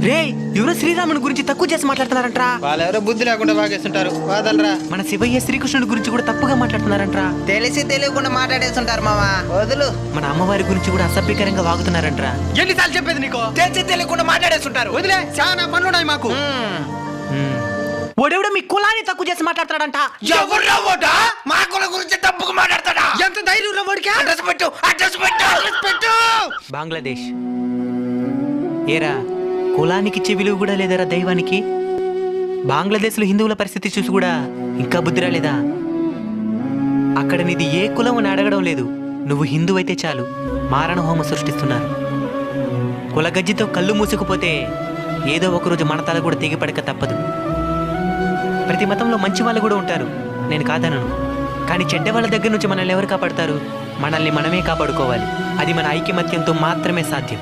రే ఎవరో శ్రీరాముని గురించి తక్కువ చేసి మాట్లాడుతున్నారంట్రా. వాళ్ళెవరో బుద్ధి లేకుండా బాగేస్తుంటారు. వాదలరా. మన శివయ్య శ్రీకృష్ణుడి గురించి కూడా తప్పుగా మాట్లాడుతున్నారంట్రా. తెలిసి తెలియకుండా మాట్లాడేస్తుంటారు మావా. వదులు. మన అమ్మవారి గురించి కూడా అసభ్యకరంగా వాగుతున్నారంట్రా. ఎన్నిసార్లు చెప్పేది నీకు? తెలిసి తెలియకుండా మాట్లాడేస్తుంటారు. వదిలే, చాలా పనులున్నాయి మాకు. ఓడెవడో మీ కులాన్ని తక్కువ చేసి మాట్లాడతాడంట. ఎవరు మా కుల గురించి తప్పుగా మాట్లాడతాడా? ఎంత ధైర్యం వాడికి? అడ్రస్ పెట్టు, అడ్రస్ పెట్టు, అడ్రస్ పెట్టు. బంగ్లాదేశ్. ఏరా కులానికి విలువ కూడా లేదరా దైవానికి. బంగ్లాదేశ్లో హిందువుల పరిస్థితి చూసి కూడా ఇంకా బుద్ధి రాలేదా? అక్కడ నీది ఏ కులం అని అడగడం లేదు. నువ్వు హిందూ అయితే చాలు మారణ హోమం సృష్టిస్తున్నారు. కులగజ్జితో కళ్ళు మూసుకుపోతే ఏదో ఒకరోజు మన తల కూడా తెగిపడక తప్పదు. ప్రతి మతంలో మంచి వాళ్ళు కూడా ఉంటారు, నేను కాదనను. కానీ చెడ్డ వాళ్ళ దగ్గర నుంచి మనల్ని ఎవరు కాపాడతారు? మనల్ని మనమే కాపాడుకోవాలి. అది మన ఐకమత్యంతో మాత్రమే సాధ్యం.